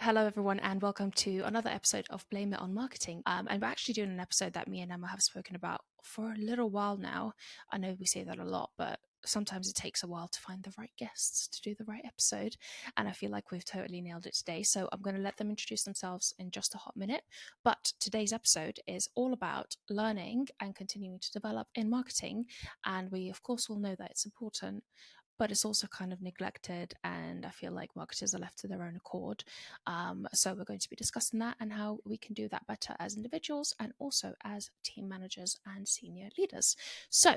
Hello, everyone, and welcome to another episode of Blame It on Marketing. And we're actually doing an episode that me and Emma have spoken about for a little while now. I know we say that a lot, but sometimes it takes a while to find the right guests to do the right episode. And I feel like we've totally nailed it today. So I'm going to let them introduce themselves in just a hot minute. But today's episode is all about learning and continuing to develop in marketing. And we, of course, will know that it's important, but it's also kind of neglected, and I feel like marketers are left to their own accord. So we're going to be discussing that and how we can do that better as individuals and also as team managers and senior leaders. So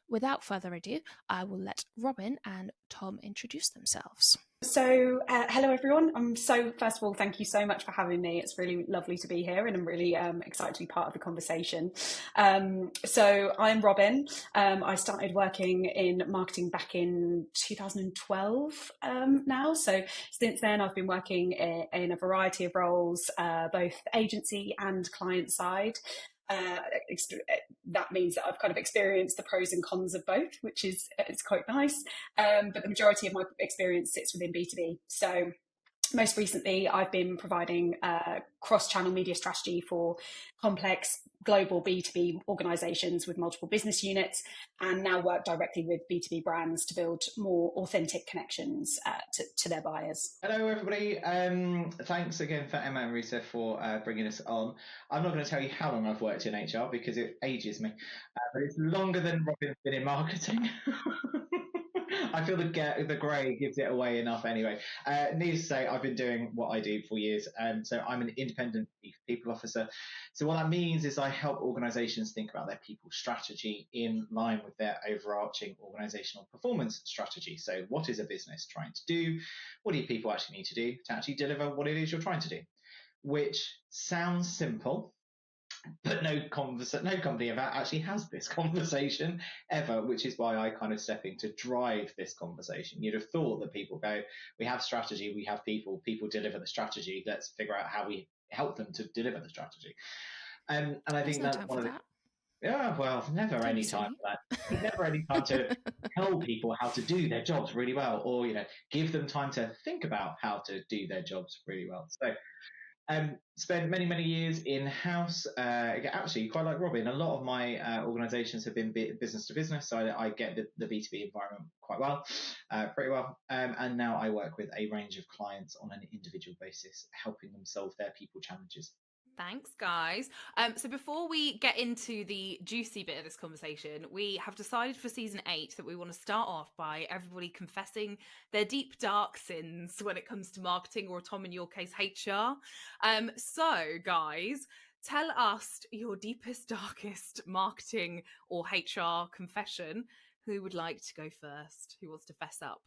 without further ado, I will let Robyn and Tom introduce themselves. So, hello everyone. First of all, thank you so much for having me. It's really lovely to be here and I'm really excited to be part of the conversation. So I'm Robyn. I started working in marketing back in 2012 now. So since then I've been working in a variety of roles, both agency and client side. That means that I've kind of experienced the pros and cons of both, which is it's quite nice. But the majority of my experience sits within B2B. So most recently, I've been providing cross-channel media strategy for complex global B2B organizations with multiple business units, and now work directly with B2B brands to build more authentic connections to their buyers. Hello, everybody. Thanks again for Emma and Rita for bringing us on. I'm not going to tell you how long I've worked in HR because it ages me, but it's longer than Robyn's been in marketing. I feel the grey gives it away enough anyway. Needless to say, I've been doing what I do for years. So I'm an independent chief people officer. So what that means is I help organisations think about their people strategy in line with their overarching organisational performance strategy. So what is a business trying to do? What do people actually need to do to actually deliver what it is you're trying to do? Which sounds simple, but no company actually has this conversation ever, which is why I kind of step in to drive this conversation. You'd have thought that people go, we have strategy, we have people deliver the strategy, let's figure out how we help them to deliver the strategy. And I think that's one of the... Yeah, well, never any time for that. Never any time to tell people how to do their jobs really well, or give them time to think about how to do their jobs really well. So spent many years in-house, actually quite like Robyn. A lot of my organisations have been business to business, so I get the B2B environment quite well, pretty well. And now I work with a range of clients on an individual basis, helping them solve their people challenges. Thanks, guys. So before we get into the juicy bit of this conversation, we have decided for season 8 that we want to start off by everybody confessing their deep, dark sins when it comes to marketing, or Tom, in your case, HR. So, guys, tell us your deepest, darkest marketing or HR confession. Who would like to go first? Who wants to fess up?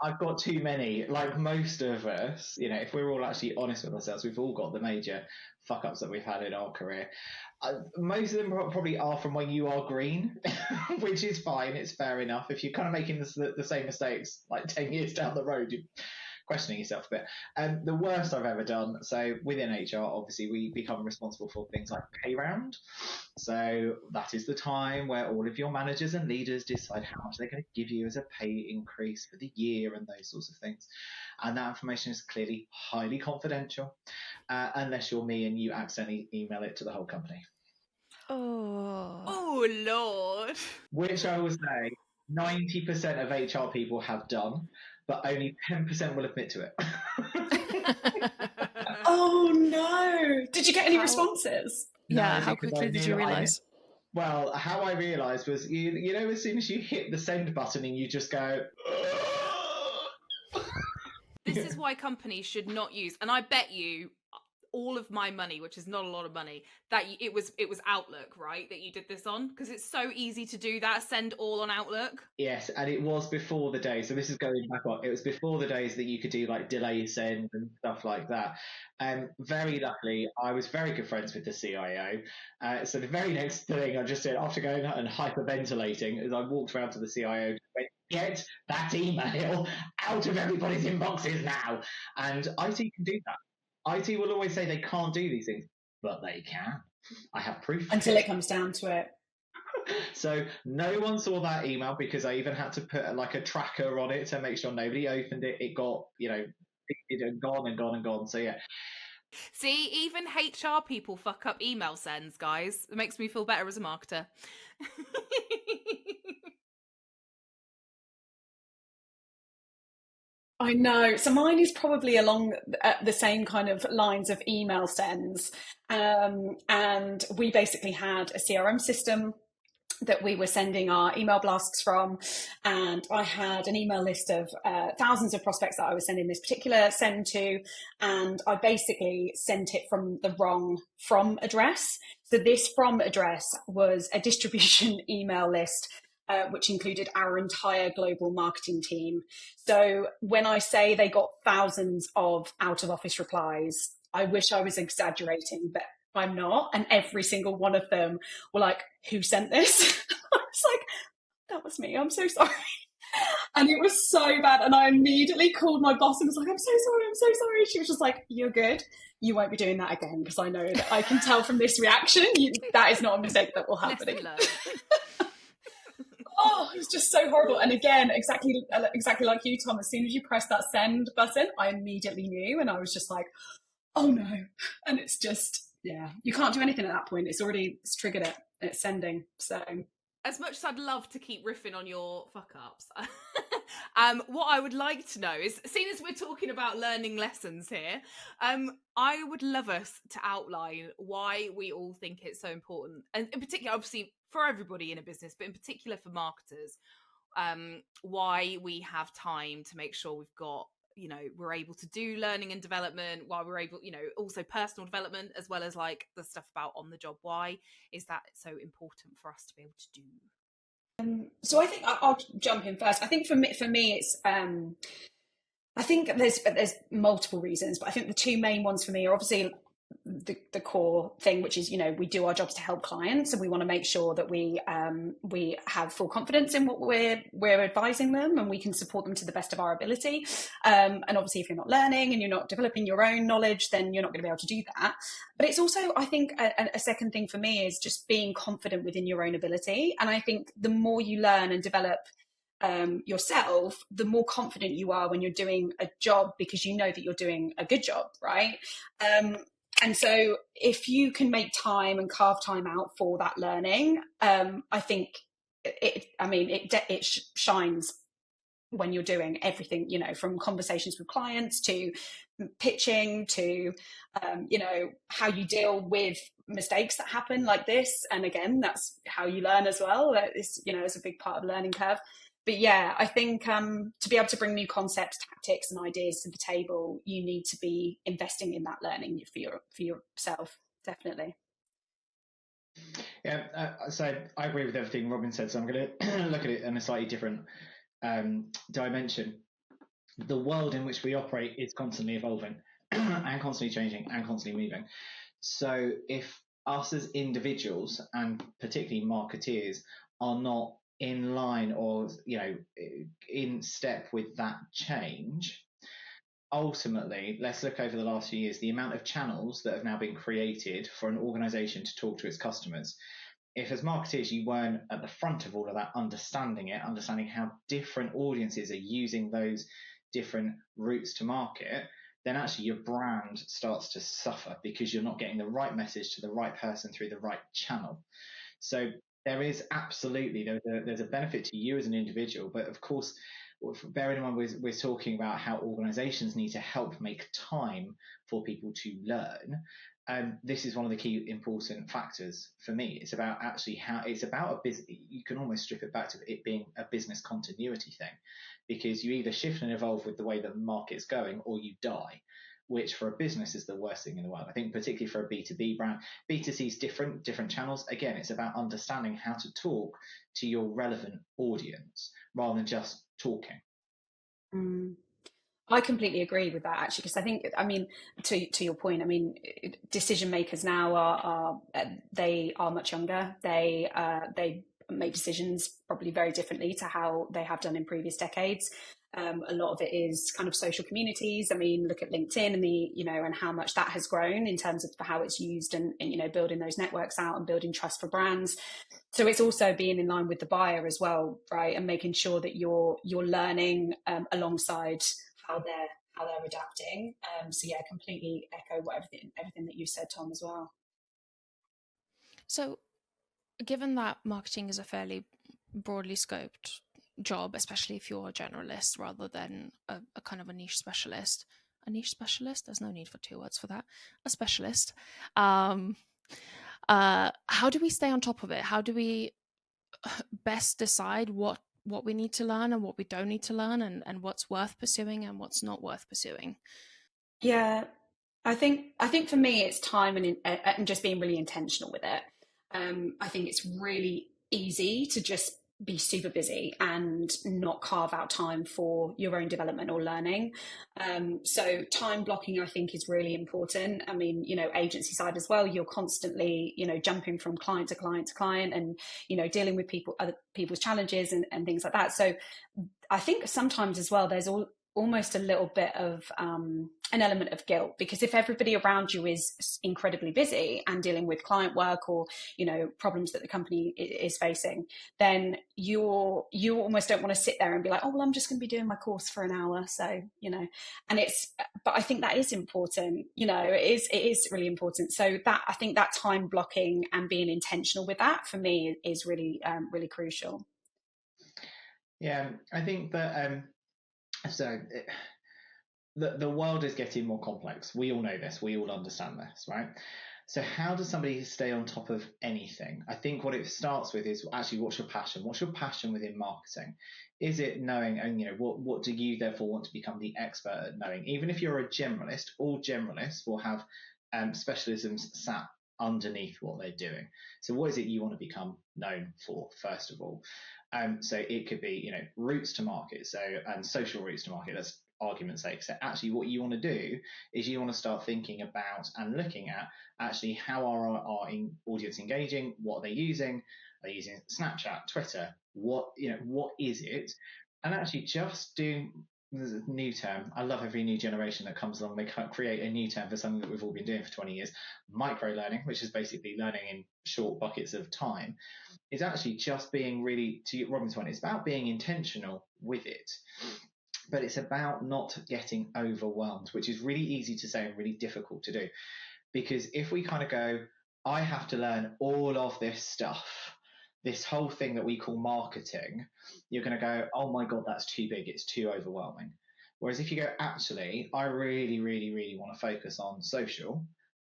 I've got too many. Like most of us, if we're all actually honest with ourselves, we've all got the major fuck-ups that we've had in our career. Most of them probably are from when you are green, which is fine. It's fair enough. If you're kind of making the same mistakes like 10 years down the road, you're questioning yourself a bit. The worst I've ever done, so within HR, obviously, we become responsible for things like pay round. So that is the time where all of your managers and leaders decide how much they're going to give you as a pay increase for the year and those sorts of things. And that information is clearly highly confidential, unless you're me and you accidentally email it to the whole company. Oh Lord. Which I will say 90% of HR people have done, but only 10% will admit to it. Oh no! Did you get any responses? Yeah, how quickly did you realise? Well, how I realised was, as soon as you hit the send button and you just go... This is why companies should not use, and I bet you all of my money, which is not a lot of money, that it was Outlook, right, that you did this on, because it's so easy to do that, send all on Outlook. Yes, and it was before the days, so this is going back on, it was before the days that you could do like delay send and stuff like that. Very luckily, I was very good friends with the CIO, so the very next thing I just did after going out and hyperventilating is I walked around to the CIO and went, get that email out of everybody's inboxes now. And IT can do that. IT will always say they can't do these things, but they can. I have proof. Until it comes down to it. So no one saw that email because I even had to put like a tracker on it to make sure nobody opened it. It got, repeated and gone and gone and gone. So yeah. See, even HR people fuck up email sends, guys. It makes me feel better as a marketer. I know. So mine is probably along the same kind of lines of email sends. And we basically had a CRM system that we were sending our email blasts from. And I had an email list of thousands of prospects that I was sending this particular send to. And I basically sent it from the wrong from address. So this from address was a distribution email list, which included our entire global marketing team. So when I say they got thousands of out of office replies, I wish I was exaggerating, but I'm not. And every single one of them were like, who sent this? I was like, that was me. I'm so sorry. And it was so bad. And I immediately called my boss and was like, I'm so sorry. I'm so sorry. She was just like, you're good. You won't be doing that again, because I know that I can tell from this reaction, that is not a mistake that will happen again. Oh, it was just so horrible. And again, exactly like you, Tom, as soon as you press that send button, I immediately knew. And I was just like, oh no. And it's just, yeah, you can't do anything at that point. It's triggered it. It's sending. So as much as I'd love to keep riffing on your fuck ups, what I would like to know is, seeing as we're talking about learning lessons here, I would love us to outline why we all think it's so important, and in particular, obviously, for everybody in a business, but in particular for marketers, why we have time to make sure we've got, we're able to do learning and development, while we're able, also personal development, as well as like the stuff about on the job. Why is that so important for us to be able to do? So I think I'll jump in first. I think for me, it's I think there's multiple reasons, but I think the two main ones for me are obviously the core thing, which is, we do our jobs to help clients, and we want to make sure that we have full confidence in what we're advising them, and we can support them to the best of our ability. And obviously, if you're not learning and you're not developing your own knowledge, then you're not going to be able to do that. But it's also, I think, a second thing for me is just being confident within your own ability. And I think the more you learn and develop yourself, the more confident you are when you're doing a job, because you know that you're doing a good job, right? And so if you can make time and carve time out for that learning, I think it shines when you're doing everything, from conversations with clients to pitching to, how you deal with mistakes that happen like this. And again, that's how you learn as well. That is, it's a big part of the learning curve. But yeah, I think to be able to bring new concepts, tactics, and ideas to the table, you need to be investing in that learning for yourself, definitely. Yeah, so I agree with everything Robyn said. So I'm going to look at it in a slightly different dimension. The world in which we operate is constantly evolving and constantly changing and constantly moving. So if us as individuals, and particularly marketeers, are not in line or in step with that change, ultimately, let's look over the last few years, the amount of channels that have now been created for an organization to talk to its customers. If as marketers you weren't at the front of all of that, understanding how different audiences are using those different routes to market, then actually your brand starts to suffer, because you're not getting the right message to the right person through the right channel. So there is absolutely, there's a benefit to you as an individual, but of course, bearing in mind we're talking about how organizations need to help make time for people to learn. This is one of the key important factors for me. It's about a business. You can almost strip it back to it being a business continuity thing, because you either shift and evolve with the way that the market's going, or you die, which for a business is the worst thing in the world. I think particularly for a B2B brand, B2C is different channels. Again, it's about understanding how to talk to your relevant audience rather than just talking. I completely agree with that, actually, because I think, to your point, decision makers now are they are much younger. They make decisions probably very differently to how they have done in previous decades. A lot of it is kind of social communities. Look at LinkedIn and and how much that has grown in terms of how it's used, and building those networks out and building trust for brands. So it's also being in line with the buyer as well, right? And making sure that you're learning alongside how how they're adapting. So yeah, completely echo everything that you said, Tom, as well. So, given that marketing is a fairly broadly scoped job, especially if you're a generalist rather than a kind of a niche specialist, there's no need for two words for that, a specialist. How do we stay on top of it? How do we best decide what we need to learn and what we don't need to learn, and what's worth pursuing and what's not worth pursuing? Yeah, I think for me it's time and just being really intentional with it. I think it's really easy to just be super busy and not carve out time for your own development or learning. So time blocking, I think, is really important. I mean, agency side as well, you're constantly, jumping from client to client to client, and dealing with other people's challenges and things like that. So I think sometimes as well, there's almost a little bit of an element of guilt, because if everybody around you is incredibly busy and dealing with client work or problems that the company is facing, then you almost don't want to sit there and be like, oh well, I'm just going to be doing my course for an hour, so and but I think that is important. It is really important. So that, I think that time blocking and being intentional with that, for me, is really really crucial. Yeah, I think that the world is getting more complex. We all know this. We all understand this, right? So how does somebody stay on top of anything? I think what it starts with is actually, what's your passion? What's your passion within marketing? Is it knowing, and what do you therefore want to become the expert at knowing? Even if you're a generalist, all generalists will have specialisms sat underneath what they're doing. So what is it you want to become known for, first of all? So it could be, routes to market, so and social routes to market. That's argument's sake. So actually, what you want to do is you want to start thinking about and looking at actually how are our audience engaging? What are they using? Are they using Snapchat, Twitter? What is it? And actually, just doing. There's a new term. I love every new generation that comes along. They create a new term for something that we've all been doing for 20 years. Micro learning, which is basically learning in short buckets of time, is actually just being really, to Robyn's point, it's about being intentional with it. But it's about not getting overwhelmed, which is really easy to say and really difficult to do. Because if we kind of go, I have to learn all of this stuff, this whole thing that we call marketing, you're going to go, oh my God, that's too big. It's too overwhelming. Whereas if you go, actually, I really, really, really want to focus on social,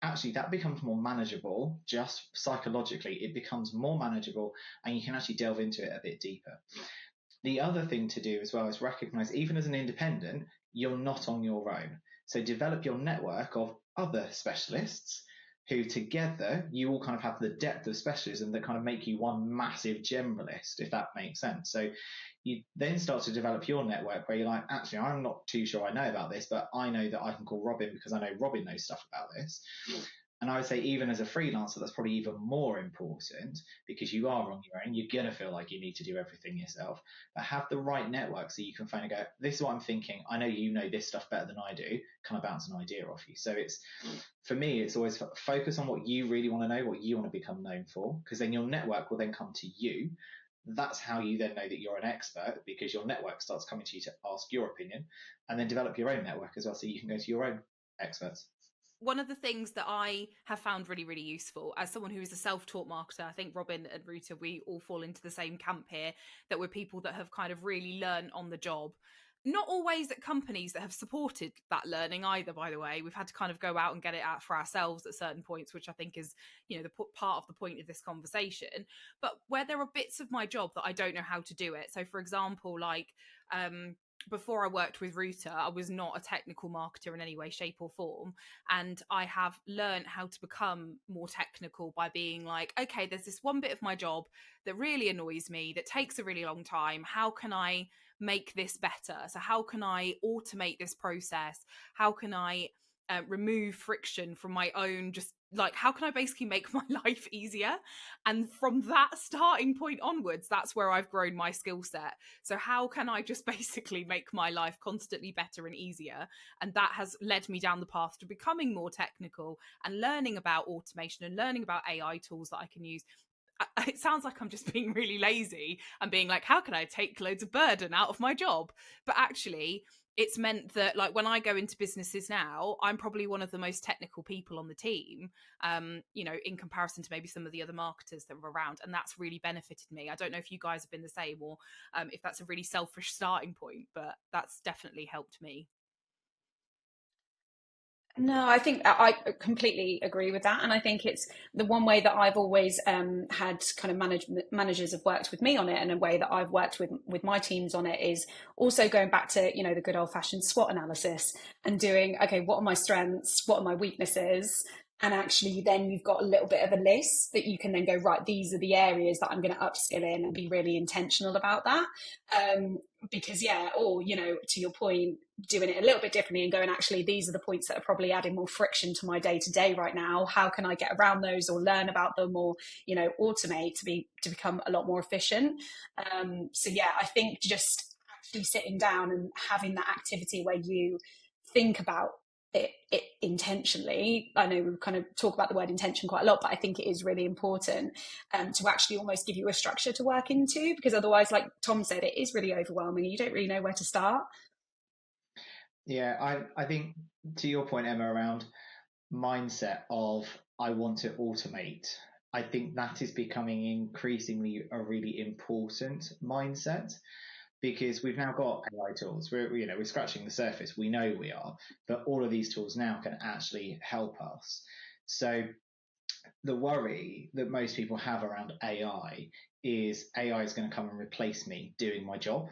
actually that becomes more manageable. Just psychologically, it becomes more manageable, and you can actually delve into it a bit deeper. The other thing to do as well is recognize, even as an independent, you're not on your own. So develop your network of other specialists who together you all kind of have the depth of specialism that kind of make you one massive generalist, if that makes sense. So you then start to develop your network where you're like, actually, I'm not too sure I know about this, but I know that I can call Robyn because I know Robyn knows stuff about this. And I would say, even as a freelancer, that's probably even more important, because you are on your own. You're going to feel like you need to do everything yourself. But have the right network so you can finally go, this is what I'm thinking. I know you know this stuff better than I do. Can I bounce an idea off you? So it's, for me, it's always focus on what you really want to know, what you want to become known for, because then your network will then come to you. That's how you then know that you're an expert, because your network starts coming to you to ask your opinion, and then develop your own network as well so you can go to your own experts. One of the things that I have found really, really useful as someone who is a self-taught marketer, I think Robyn and Ruta, we all fall into the same camp here, that we're people that have kind of really learned on the job. Not always at companies that have supported that learning either, by the way. We've had to kind of go out and get it out for ourselves at certain points, which I think is, the part of the point of this conversation. But where there are bits of my job that I don't know how to do it. So, for example, like, before I worked with Ruta, I was not a technical marketer in any way, shape or form. And I have learned how to become more technical by being like, okay, there's this one bit of my job that really annoys me, that takes a really long time. How can I make this better? So how can I automate this process? How can I remove friction from my own, just like, how can I basically make my life easier? And from that starting point onwards, that's where I've grown my skill set. So how can I just basically make my life constantly better and easier? And that has led me down the path to becoming more technical and learning about automation and learning about AI tools that I can use. It sounds like I'm just being really lazy and being like, how can I take loads of burden out of my job? But actually, it's meant that, like, when I go into businesses now, I'm probably one of the most technical people on the team, in comparison to maybe some of the other marketers that were around. And that's really benefited me. I don't know if you guys have been the same, or if that's a really selfish starting point, but that's definitely helped me. No, I think I completely agree with that, and I think it's the one way that I've always had kind of managers have worked with me on it, and a way that I've worked with my teams on it is also going back to the good old fashioned SWOT analysis and doing, okay, what are my strengths, what are my weaknesses, and actually then you've got a little bit of a list that you can then go, right, these are the areas that I'm going to upskill in, and be really intentional about that. Because or to your point, doing it a little bit differently and going, actually, these are the points that are probably adding more friction to my day to day right now. How can I get around those, or learn about them, or automate to become a lot more efficient? I think just actually sitting down and having that activity where you think about it intentionally. I know we kind of talk about the word intention quite a lot, but I think it is really important to actually almost give you a structure to work into, because otherwise, like Tom said, it is really overwhelming. You don't really know where to start. Yeah, I think, to your point, Emma, around mindset of I want to automate, I think that is becoming increasingly a really important mindset, because we've now got AI tools. We're scratching the surface. We know we are, but all of these tools now can actually help us. So the worry that most people have around AI is going to come and replace me doing my job,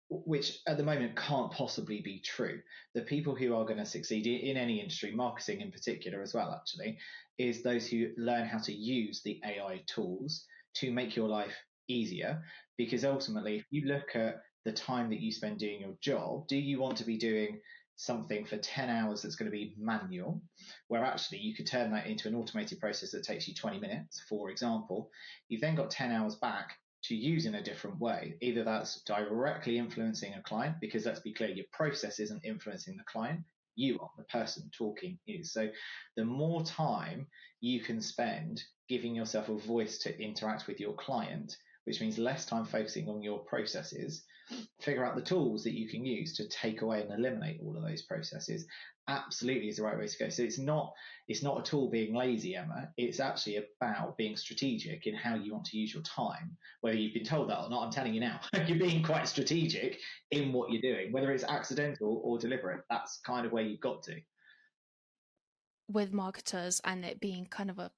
which at the moment can't possibly be true. The people who are going to succeed in any industry, marketing in particular as well, actually, is those who learn how to use the AI tools to make your life easier. Because ultimately, if you look at the time that you spend doing your job, do you want to be doing something for 10 hours that's going to be manual, where actually you could turn that into an automated process that takes you 20 minutes, for example? You've then got 10 hours back to use in a different way. Either that's directly influencing a client, because let's be clear, your process isn't influencing the client, you are, the person talking is. So the more time you can spend giving yourself a voice to interact with your client, which means less time focusing on your processes, figure out the tools that you can use to take away and eliminate all of those processes, absolutely is the right way to go. So it's not at all being lazy, Emma. It's actually about being strategic in how you want to use your time. Whether you've been told that or not, I'm telling you now, you're being quite strategic in what you're doing, whether it's accidental or deliberate. That's kind of where you've got to. With marketers and it being kind of a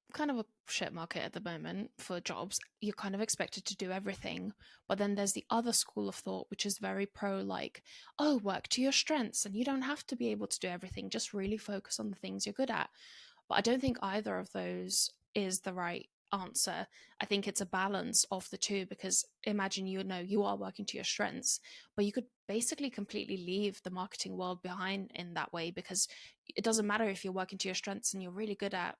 shit market at the moment for jobs, you're kind of expected to do everything. But then there's the other school of thought, which is very pro, like, oh, work to your strengths and you don't have to be able to do everything, just really focus on the things you're good at. But I don't think either of those is the right answer. I think it's a balance of the two, because imagine you are working to your strengths, but you could basically completely leave the marketing world behind in that way, because it doesn't matter if you're working to your strengths and you're really good at,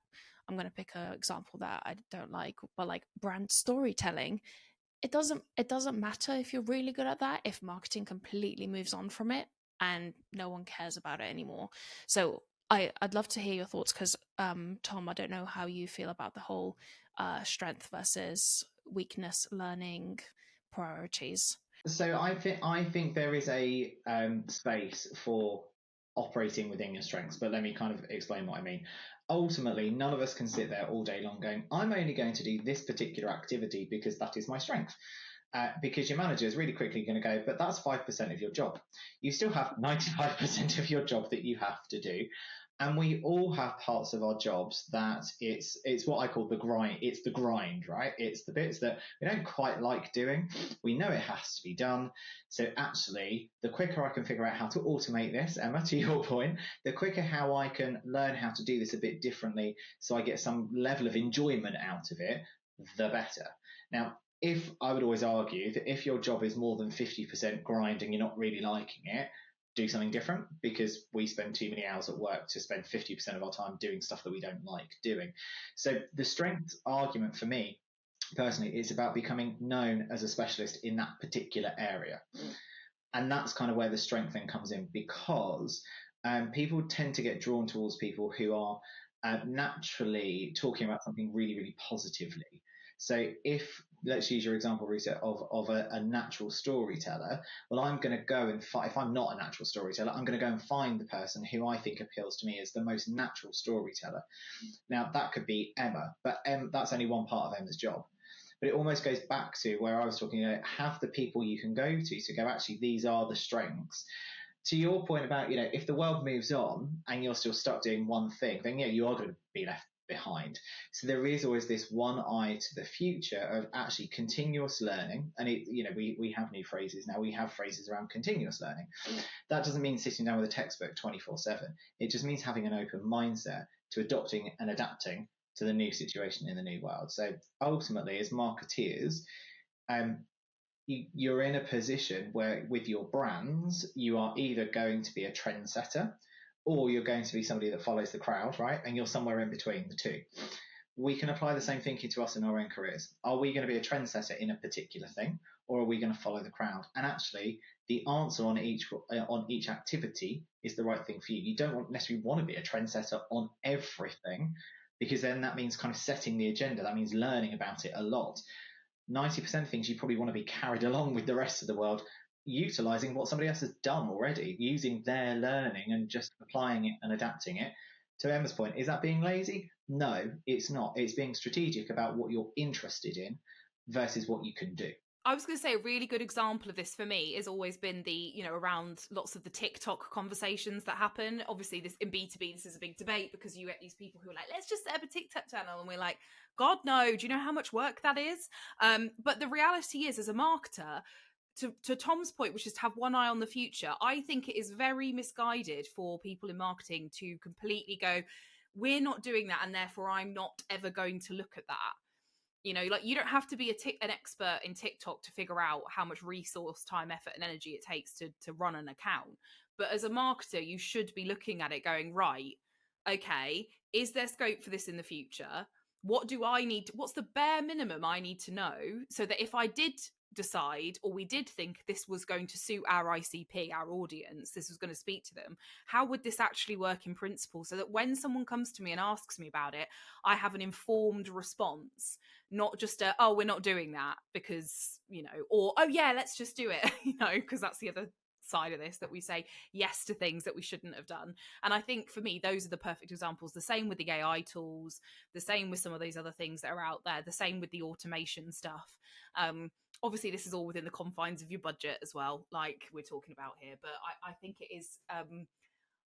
I'm going to pick an example that I don't like, but like brand storytelling. It doesn't matter if you're really good at that if marketing completely moves on from it and no one cares about it anymore. So I'd love to hear your thoughts, because Tom, I don't know how you feel about the whole strength versus weakness learning priorities. So I think there is a space for operating within your strengths, but let me kind of explain what I mean. Ultimately, none of us can sit there all day long going, I'm only going to do this particular activity because that is my strength. Because your manager is really quickly going to go, but that's 5% of your job. You still have 95% of your job that you have to do. And we all have parts of our jobs that it's what I call the grind. It's the grind, right? It's the bits that we don't quite like doing. We know it has to be done. So actually, the quicker I can figure out how to automate this, Emma, to your point, the quicker how I can learn how to do this a bit differently so I get some level of enjoyment out of it, the better. Now, if I would always argue that if your job is more than 50% grind and you're not really liking it, do something different, because we spend too many hours at work to spend 50% of our time doing stuff that we don't like doing. So the strength argument for me personally is about becoming known as a specialist in that particular area. And that's kind of where the strength then comes in, because people tend to get drawn towards people who are naturally talking about something really, really positively. So if let's use your example, Rita, of a natural storyteller. Well, I'm going to go and if I'm not a natural storyteller, I'm going to go and find the person who I think appeals to me as the most natural storyteller. Now, that could be Emma, but that's only one part of Emma's job. But it almost goes back to where I was talking about, have the people you can go to go, actually, these are the strengths. To your point about, if the world moves on and you're still stuck doing one thing, then you are going to be left behind. So there is always this one eye to the future of actually continuous learning. And we have new phrases now. We have phrases around continuous learning. That doesn't mean sitting down with a textbook 24/7. It just means having an open mindset to adopting and adapting to the new situation in the new world. So ultimately, as marketeers, you're in a position where with your brands, you are either going to be a trendsetter or you're going to be somebody that follows the crowd, right? And you're somewhere in between the two. We can apply the same thinking to us in our own careers. Are we going to be a trendsetter in a particular thing, or are we going to follow the crowd? And actually, the answer on each activity is the right thing for you. You don't necessarily want to be a trendsetter on everything, because then that means kind of setting the agenda. That means learning about it a lot. 90% of things you probably want to be carried along with the rest of the world, utilizing what somebody else has done already, using their learning and just applying it and adapting it. To Emma's point, is that being lazy? No, it's not. It's being strategic about what you're interested in versus what you can do. I was going to say a really good example of this for me has always been around lots of the TikTok conversations that happen. Obviously, this in B2B, this is a big debate because you get these people who are like, let's just set up a TikTok channel. And we're like, God, no, do you know how much work that is? But the reality is, as a marketer, to Tom's point, which is to have one eye on the future, I think it is very misguided for people in marketing to completely go, we're not doing that, and therefore I'm not ever going to look at that. You don't have to be an expert in TikTok to figure out how much resource, time, effort, and energy it takes to run an account. But as a marketer, you should be looking at it going, right, okay, is there scope for this in the future? What do I need? What's the bare minimum I need to know so that if I did decide, or we did think this was going to suit our ICP, our audience, this was going to speak to them, how would this actually work in principle, so that when someone comes to me and asks me about it, I have an informed response, not just oh, we're not doing that because, or, oh yeah, let's just do it, because that's the other side of this, that we say yes to things that we shouldn't have done. And I think for me, those are the perfect examples. The same with the AI tools, the same with some of these other things that are out there, the same with the automation stuff. Obviously, this is all within the confines of your budget as well, like we're talking about here. But I think it is,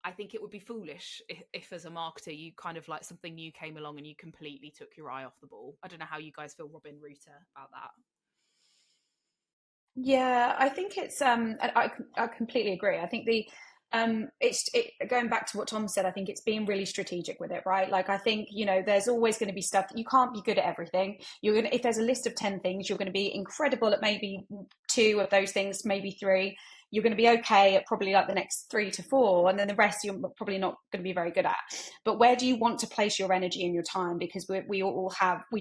I think it would be foolish if as a marketer, you kind of like something new came along and you completely took your eye off the ball. I don't know how you guys feel, Robyn, Rita, about that. Yeah, I think it's I completely agree. I think it's going back to what Tom said, I think it's being really strategic with it, right? Like, I think, there's always going to be stuff that you can't be good at everything. If there's a list of 10 things, you're going to be incredible at maybe 2 of those things, maybe 3. You're going to be okay at probably like the next 3 to 4, and then the rest you're probably not going to be very good at. But where do you want to place your energy and your time? Because we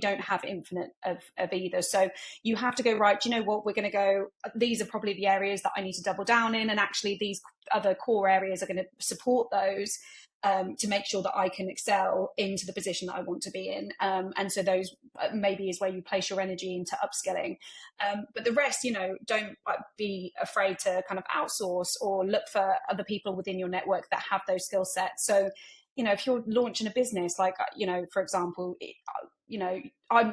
don't have infinite of either. So you have to go, right, do you know what, we're going to go, these are probably the areas that I need to double down in, and actually these other core areas are going to support those, to make sure that I can excel into the position that I want to be in. And so those maybe is where you place your energy into upskilling. But the rest, don't be afraid to kind of outsource or look for other people within your network that have those skill sets. So, if you're launching a business, like, for example, I'm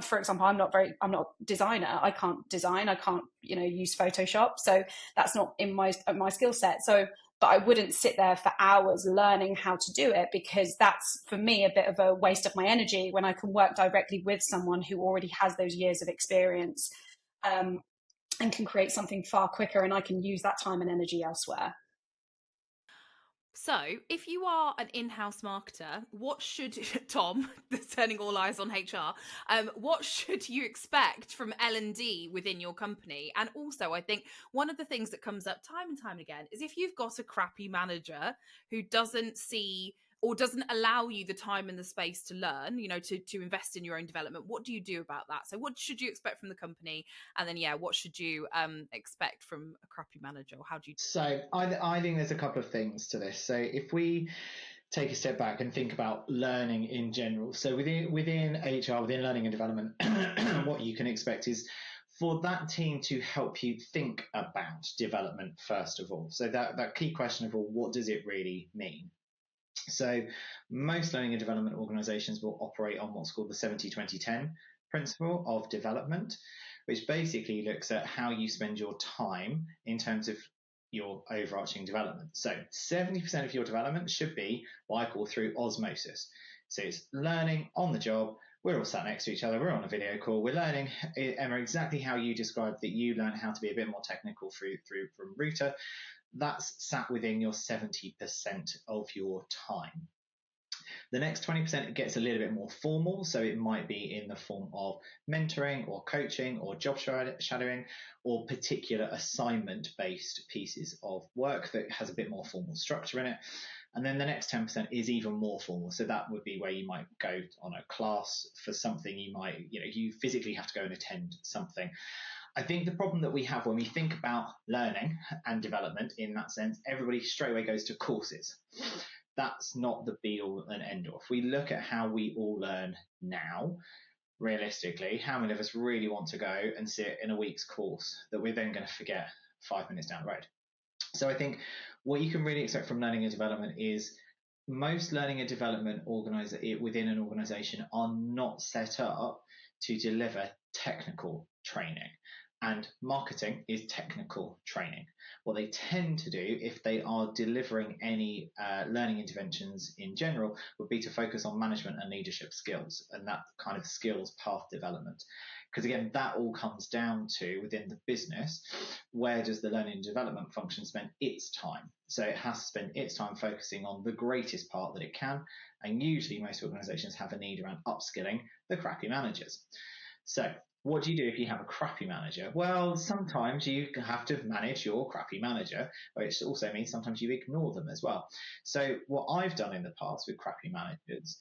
not a designer. I can't design. I can't, use Photoshop. So that's not in my skill set. So, but I wouldn't sit there for hours learning how to do it, because that's, for me, a bit of a waste of my energy when I can work directly with someone who already has those years of experience, and can create something far quicker, and I can use that time and energy elsewhere. So, if you are an in-house marketer, what should Tom, turning all eyes on HR, what should you expect from L&D within your company? And also, I think one of the things that comes up time and time again is if you've got a crappy manager who doesn't see or doesn't allow you the time and the space to learn, to invest in your own development, what do you do about that? So what should you expect from the company? And then, what should you expect from a crappy manager? Or how do you... So I think there's a couple of things to this. So if we take a step back and think about learning in general. So within HR, within learning and development, what you can expect is for that team to help you think about development first of all. So that key question of, well, what does it really mean? So most learning and development organizations will operate on what's called the 70-20-10 principle of development, which basically looks at how you spend your time in terms of your overarching development. So 70% of your development should be what I call through osmosis. So it's learning on the job. We're all sat next to each other. We're on a video call. We're learning, Emma, exactly how you described that you learned how to be a bit more technical from Router. That's sat within your 70% of your time. The next 20% gets a little bit more formal, so it might be in the form of mentoring or coaching or job shadowing or particular assignment-based pieces of work that has a bit more formal structure in it. And then the next 10% is even more formal. So that would be where you might go on a class for something. You physically have to go and attend something. I think the problem that we have when we think about learning and development in that sense, everybody straight away goes to courses. That's not the be all and end all. If we look at how we all learn now, realistically, how many of us really want to go and sit in a week's course that we're then going to forget 5 minutes down the road? So I think what you can really expect from learning and development is most learning and development within an organization are not set up to deliver technical training. And marketing is technical training. What they tend to do, if they are delivering any learning interventions in general, would be to focus on management and leadership skills and that kind of skills path development. Because again, that all comes down to within the business, where does the learning and development function spend its time? So it has to spend its time focusing on the greatest part that it can. And usually most organizations have a need around upskilling the crappy managers. So what do you do if you have a crappy manager? Well, sometimes you have to manage your crappy manager, which also means sometimes you ignore them as well. So what I've done in the past with crappy managers,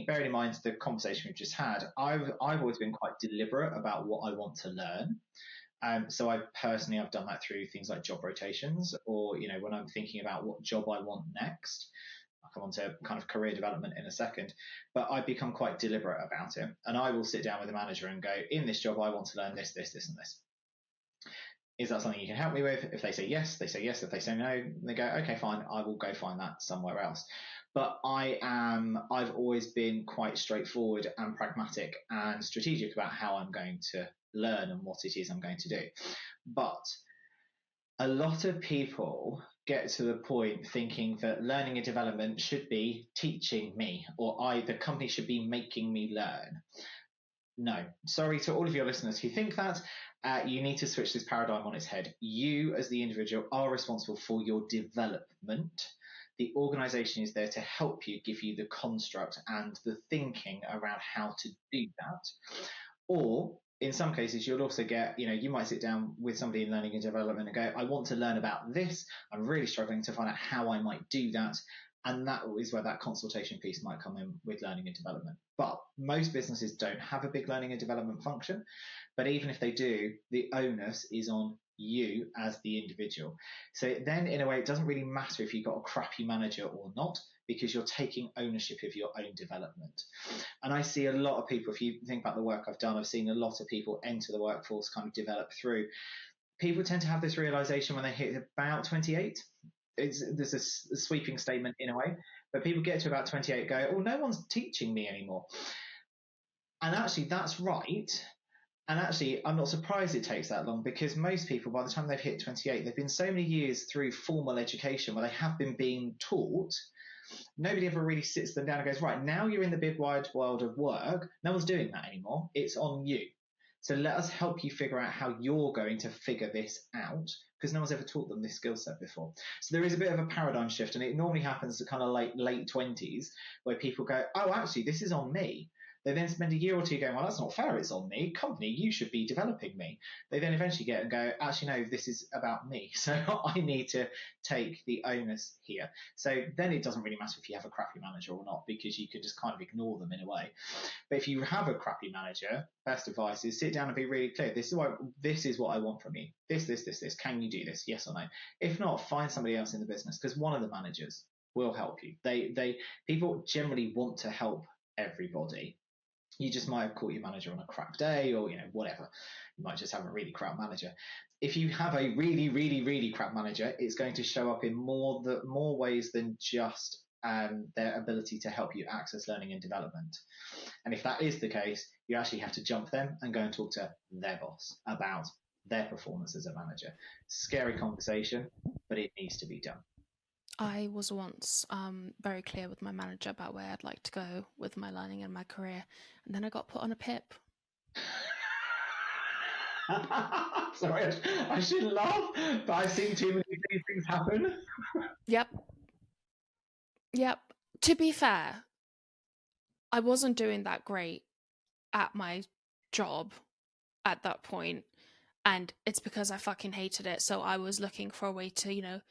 bearing in mind the conversation we've just had, I've always been quite deliberate about what I want to learn. So I've done that through things like job rotations, or when I'm thinking about what job I want next. I'll come on to kind of career development in a second, but I've become quite deliberate about it. And I will sit down with the manager and go, in this job, I want to learn this, this, this, and this. Is that something you can help me with? If they say yes, they say yes. If they say no, they go, okay, fine, I will go find that somewhere else. But I've always been quite straightforward and pragmatic and strategic about how I'm going to learn and what it is I'm going to do. But a lot of people get to the point thinking that learning and development should be teaching me, or the company should be making me learn. No, sorry to all of your listeners who think that. You need to switch this paradigm on its head. You as the individual are responsible for your development. The organization is there to help you, give you the construct and the thinking around how to do that. Or in some cases, you'll also get, you might sit down with somebody in learning and development and go, I want to learn about this. I'm really struggling to find out how I might do that. And that is where that consultation piece might come in with learning and development. But most businesses don't have a big learning and development function. But even if they do, the onus is on you as the individual. So then in a way, it doesn't really matter if you've got a crappy manager or not, because you're taking ownership of your own development. And I see a lot of people, if you think about the work I've done, I've seen a lot of people enter the workforce kind of develop through. People tend to have this realization when they hit about 28. There's a sweeping statement in a way, but people get to about 28 go, oh, no one's teaching me anymore. And actually that's right. And actually, I'm not surprised it takes that long, because most people, by the time they've hit 28, they've been so many years through formal education where they have been being taught. Nobody ever really sits them down and goes, right, now you're in the big wide world of work. No one's doing that anymore. It's on you. So let us help you figure out how you're going to figure this out, because no one's ever taught them this skill set before. So there is a bit of a paradigm shift, and it normally happens at kind of late 20s, where people go, oh, actually, this is on me. They then spend a year or two going, well, that's not fair, it's on me. Company, you should be developing me. They then eventually get and go, actually, no, this is about me. So I need to take the onus here. So then it doesn't really matter if you have a crappy manager or not, because you can just kind of ignore them in a way. But if you have a crappy manager, best advice is sit down and be really clear. This is what I want from you. This. Can you do this? Yes or no? If not, find somebody else in the business, because one of the managers will help you. People generally want to help everybody. You just might have caught your manager on a crap day, or whatever. You might just have a really crap manager. If you have a really, really, really crap manager, it's going to show up in more ways than just their ability to help you access learning and development. And if that is the case, you actually have to jump them and go and talk to their boss about their performance as a manager. Scary conversation, but it needs to be done. I was once very clear with my manager about where I'd like to go with my learning and my career, and then I got put on a PIP. Sorry, I should laugh, but I've seen too many of these things happen. Yep. To be fair, I wasn't doing that great at my job at that point, and it's because I fucking hated it. So I was looking for a way to,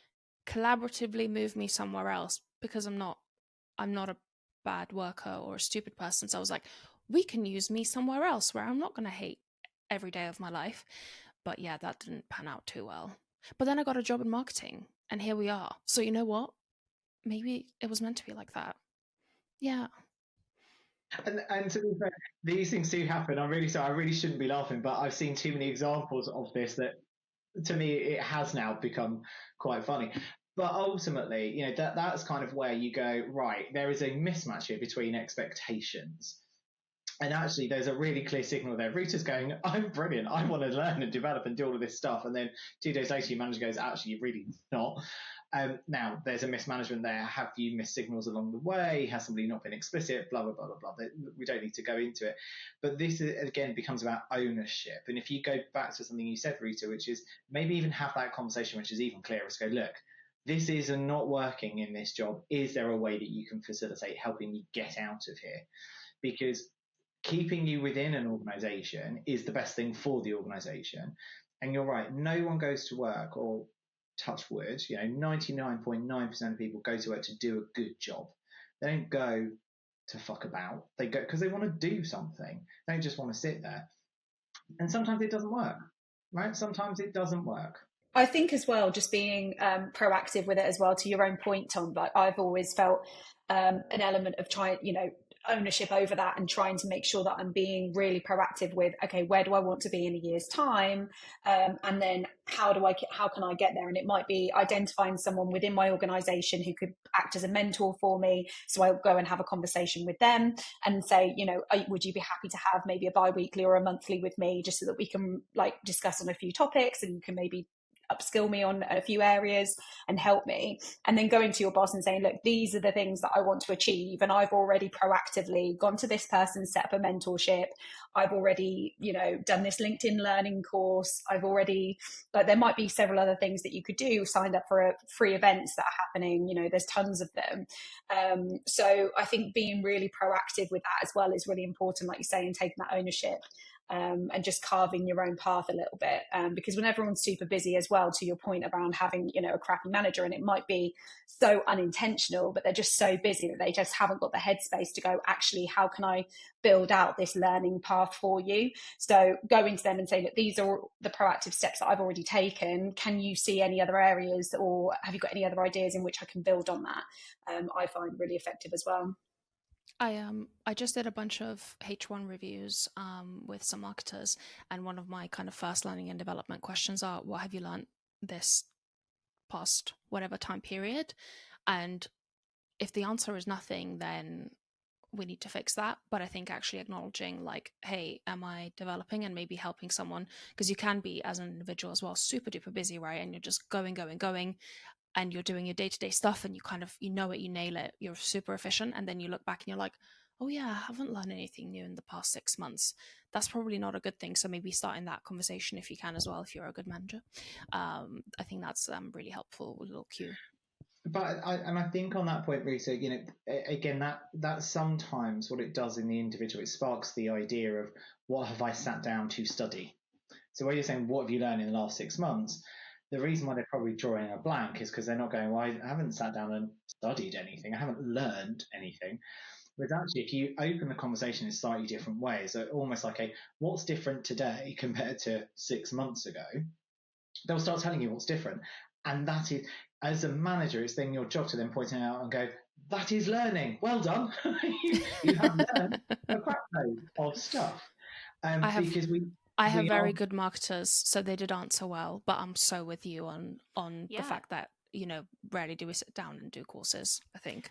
collaboratively move me somewhere else, because I'm not a bad worker or a stupid person. So I was like, we can use me somewhere else where I'm not going to hate every day of my life. But yeah, that didn't pan out too well. But then I got a job in marketing, and here we are. So you know what? Maybe it was meant to be like that. Yeah. And to be fair, these things do happen. I'm really sorry. I really shouldn't be laughing, but I've seen too many examples of this that, to me, it has now become quite funny. But ultimately, that's kind of where you go, right, there is a mismatch here between expectations. And actually, there's a really clear signal there. Rita's going, I'm brilliant. I want to learn and develop and do all of this stuff. And then 2 days later, your manager goes, actually, you're really not. Now, there's a mismanagement there. Have you missed signals along the way? Has somebody not been explicit? Blah, blah, blah, blah, blah. We don't need to go into it. But this, again, becomes about ownership. And if you go back to something you said, Rita, which is maybe even have that conversation, which is even clearer, to go, look, this is not working in this job. Is there a way that you can facilitate helping me get out of here? Because keeping you within an organisation is the best thing for the organisation. And you're right, no one goes to work, or touch wood, 99.9% of people go to work to do a good job. They don't go to fuck about. They go because they want to do something. They don't just want to sit there. And sometimes it doesn't work, right? Sometimes it doesn't work. I think as well, just being proactive with it as well, to your own point, Tom, like I've always felt an element of trying, ownership over that, and trying to make sure that I'm being really proactive with, okay, where do I want to be in a year's time? And then how can I get there? And it might be identifying someone within my organization who could act as a mentor for me. So I'll go and have a conversation with them and say, would you be happy to have maybe a bi-weekly or a monthly with me, just so that we can discuss on a few topics, and you can maybe upskill me on a few areas and help me. And then going to your boss and saying, look, these are the things that I want to achieve, and I've already proactively gone to this person, set up a mentorship. I've already done this LinkedIn learning course. I've already, there might be several other things that you could do, signed up for free events that are happening, there's tons of them. So I think being really proactive with that as well is really important, like you say, and taking that ownership. And just carving your own path a little bit, because when everyone's super busy as well, to your point around having a crappy manager, and it might be so unintentional, but they're just so busy that they just haven't got the headspace to go, actually, how can I build out this learning path for you? So going to them and say, look, these are the proactive steps that I've already taken. Can you see any other areas, or have you got any other ideas in which I can build on that? I find really effective as well. I just did a bunch of H1 reviews with some marketers, and one of my kind of first learning and development questions are, what have you learned this past whatever time period? And if the answer is nothing, then we need to fix that. But I think actually acknowledging, like, hey, am I developing, and maybe helping someone, because you can be, as an individual as well, super duper busy, right? And you're just going, and you're doing your day-to-day stuff, and you kind of, you nail it, you're super efficient, and then you look back and you're like, oh yeah, I haven't learned anything new in the past 6 months. That's probably not a good thing. So maybe starting that conversation if you can as well, if you're a good manager. I think that's really helpful, a little cue. But I think on that point, Rita, again, that sometimes what it does in the individual, it sparks the idea of, what have I sat down to study? So where you're saying, what have you learned in the last 6 months? The reason why they're probably drawing a blank is because they're not going, well, I haven't sat down and studied anything. I haven't learned anything. But actually, if you open the conversation in slightly different ways, so almost like what's different today compared to 6 months ago, they'll start telling you what's different. And that is, as a manager, it's then your job to then point it out and go, that is learning. Well done. you have learned a crap load of stuff. I have Because I have we very are, good marketers, so they did answer well. But I'm so with you on the fact that, you know, rarely do we sit down and do courses, I think.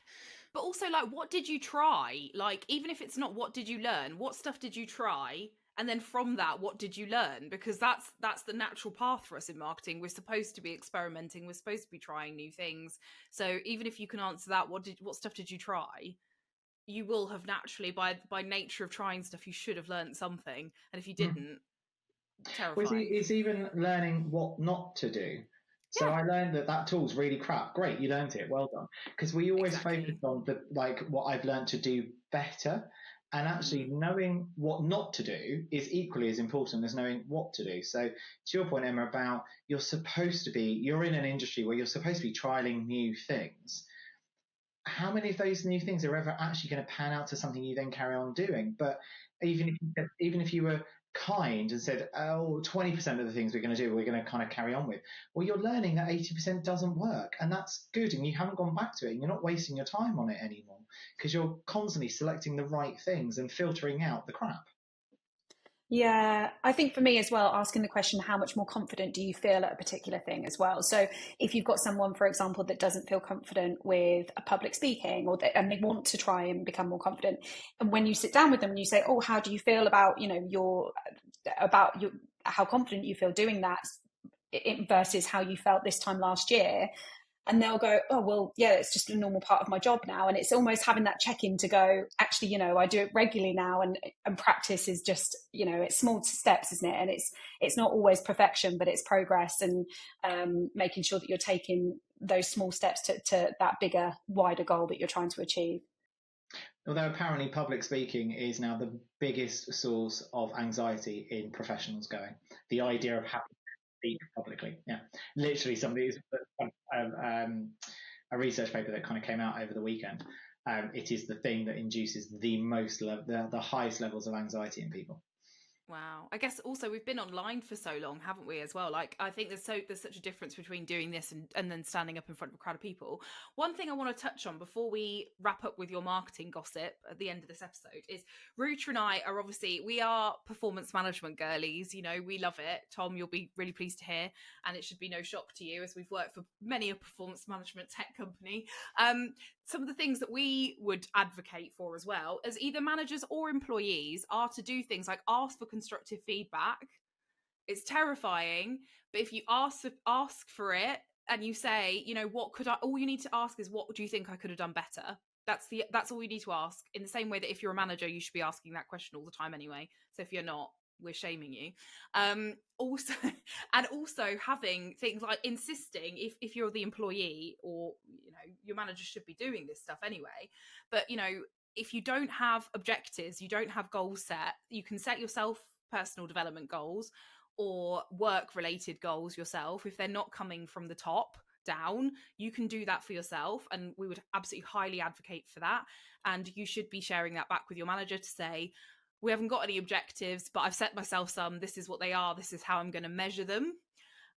But also, like, what did you try? Like, even if it's not what did you learn, what stuff did you try? And then from that, what did you learn? Because that's the natural path for us in marketing. We're supposed to be experimenting. We're supposed to be trying new things. So even if you can answer that, what stuff did you try? You will have naturally, by nature of trying stuff, you should have learned something. And if you didn't, terrifying. Well, it's even learning what not to do. So I learned that tool's really crap. Great, you learned it. Well done. Because we always focus on what I've learned to do better. And actually knowing what not to do is equally as important as knowing what to do. So to your point, Emma, about you're in an industry where you're supposed to be trialing new things. How many of those new things are ever actually going to pan out to something you then carry on doing? But even if you were kind and said, 20% of the things we're going to do, we're going to kind of carry on with, well, you're learning that 80% doesn't work, and that's good, and you haven't gone back to it, and you're not wasting your time on it anymore because you're constantly selecting the right things and filtering out the crap. Yeah, I think for me as well, asking the question, how much more confident do you feel at a particular thing as well? So if you've got someone, for example, that doesn't feel confident with a public speaking, and they want to try and become more confident, and when you sit down with them and you say, oh, how do you feel about, you know, how confident you feel doing that versus how you felt this time last year, and they'll go, oh, well, yeah, it's just a normal part of my job now. And it's almost having that check-in to go, actually, you know, I do it regularly now, and practice is just, you know, it's small steps, isn't it? And it's not always perfection, but it's progress, and making sure that you're taking those small steps to that bigger, wider goal that you're trying to achieve. Although apparently public speaking is now the biggest source of anxiety in professionals going. The idea of having speak publicly. Yeah, literally somebody's a research paper that kind of came out over the weekend. It is the thing that induces the highest levels of anxiety in people. Wow. I guess also we've been online for so long, haven't we, as well? Like, I think there's such a difference between doing this and then standing up in front of a crowd of people. One thing I want to touch on before we wrap up with your marketing gossip at the end of this episode is Ruta and I are we are performance management girlies. You know, we love it. Tom, you'll be really pleased to hear, and it should be no shock to you as we've worked for many a performance management tech company. Some of the things that we would advocate for as well as either managers or employees are to do things like ask for constructive feedback. It's terrifying, but if you ask for it and you say, you know, all you need to ask is, what do you think I could have done better? That's all you need to ask, in the same way that if you're a manager, you should be asking that question all the time anyway. So if you're not, we're shaming you. Also having things like insisting, if you're the employee, or, you know, your manager should be doing this stuff anyway, but, you know, if you don't have objectives, you don't have goals set, you can set yourself personal development goals or work related goals yourself. If they're not coming from the top down, you can do that for yourself, and we would absolutely highly advocate for that. And you should be sharing that back with your manager to say, we haven't got any objectives, but I've set myself some. This is what they are. This is how I'm going to measure them.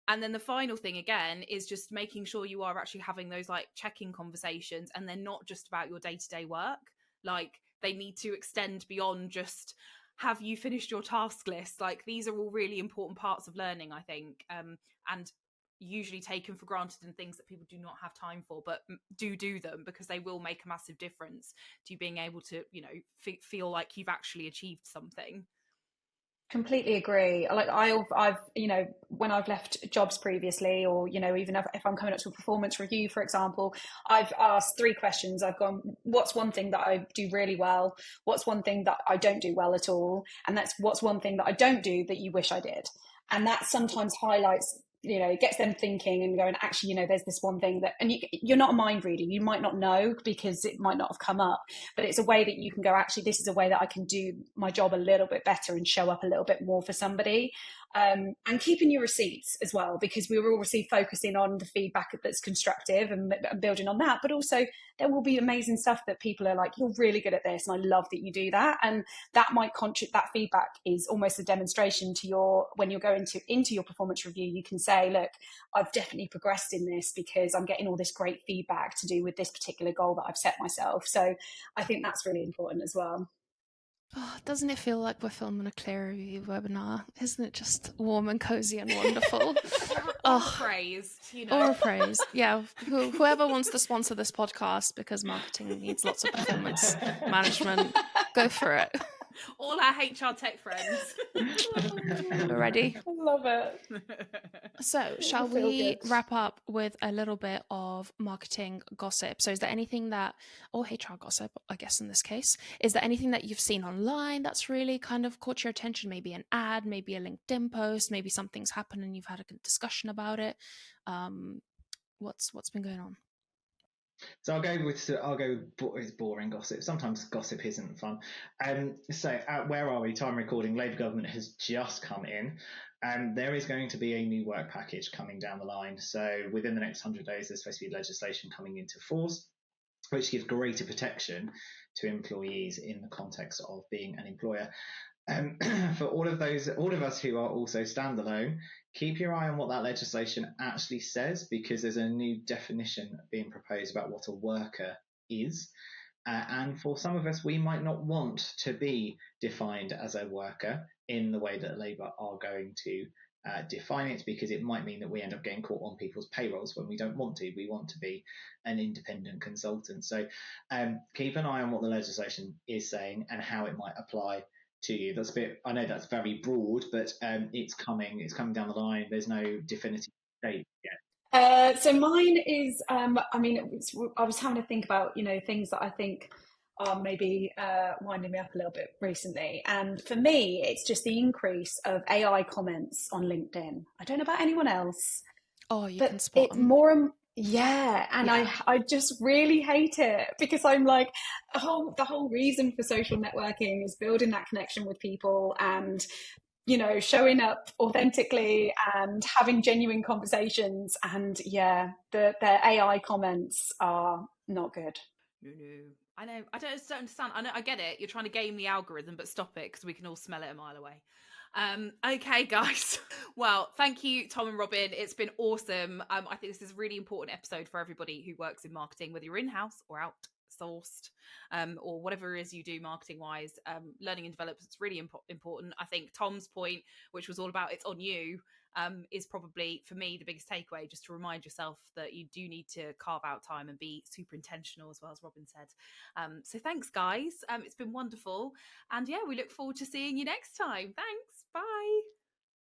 And then the final thing, again, is just making sure you are actually having those like check-in conversations, and they're not just about your day-to-day work. Like, they need to extend beyond just, have you finished your task list? Like, these are all really important parts of learning, I think, and usually taken for granted, and things that people do not have time for, but do them, because they will make a massive difference to you being able to, you know, feel like you've actually achieved something. Completely agree. Like I've, you know, when I've left jobs previously, or, you know, even if I'm coming up to a performance review, for example, I've asked 3 questions. I've gone, what's one thing that I do really well? What's one thing that I don't do well at all? And that's, what's one thing that I don't do that you wish I did? And that sometimes highlights, you know, it gets them thinking and going, actually, you know, there's this one thing that, and you're not a mind reader, you might not know because it might not have come up, but it's a way that you can go, actually, this is a way that I can do my job a little bit better and show up a little bit more for somebody. And keeping your receipts as well, because we were obviously focusing on the feedback that's constructive and building on that, but also there will be amazing stuff that people are like, you're really good at this, and I love that you do that. And that might contribute, that feedback is almost a demonstration to your, when you're going into your performance review, you can say, look, I've definitely progressed in this because I'm getting all this great feedback to do with this particular goal that I've set myself. So I think that's really important as well. Oh, doesn't it feel like we're filming a Clear Review webinar? Isn't it just warm and cozy and wonderful? Or praised, Or praise. Yeah. Whoever wants to sponsor this podcast, because marketing needs lots of performance management, go for it. All our HR tech friends. We're ready. I love it. So, shall we wrap up with a little bit of marketing gossip? So, is there anything that, or HR gossip, I guess in this case, is there anything that you've seen online that's really kind of caught your attention? Maybe an ad, maybe a LinkedIn post, maybe something's happened and you've had a good discussion about it. What's been going on? So I'll go with boring gossip. Sometimes gossip isn't fun. Where are we? Time recording. Labour government has just come in. There is going to be a new work package coming down the line. So within the next 100 days, there's supposed to be legislation coming into force, which gives greater protection to employees in the context of being an employer. For all of us who are also standalone, keep your eye on what that legislation actually says, because there's a new definition being proposed about what a worker is. And for some of us, we might not want to be defined as a worker in the way that Labour are going to define it, because it might mean that we end up getting caught on people's payrolls when we don't want to. We want to be an independent consultant. So keep an eye on what the legislation is saying and how it might apply to you. I know that's very broad, but it's coming down the line. There's no definitive date yet. So mine is, I was having to think about, things that I think are maybe winding me up a little bit recently. And for me, it's just the increase of AI comments on LinkedIn. I don't know about anyone else. Oh, you can spot them. More, yeah. And yeah. I just really hate it, because I'm like, the whole reason for social networking is building that connection with people and, showing up authentically and having genuine conversations. And yeah, their AI comments are not good. No. I know. I don't understand. I get it. You're trying to game the algorithm, but stop it, because we can all smell it a mile away. Okay, guys. Well, thank you, Tom and Robyn. It's been awesome. I think this is a really important episode for everybody who works in marketing, whether you're in-house or outsourced, or whatever it is you do marketing-wise. Learning and development is really important. I think Tom's point, which was all about it's on you, is probably, for me, the biggest takeaway, just to remind yourself that you do need to carve out time and be super intentional, as well as Robyn said. So thanks, guys. It's been wonderful. And yeah, we look forward to seeing you next time. Thanks. Bye.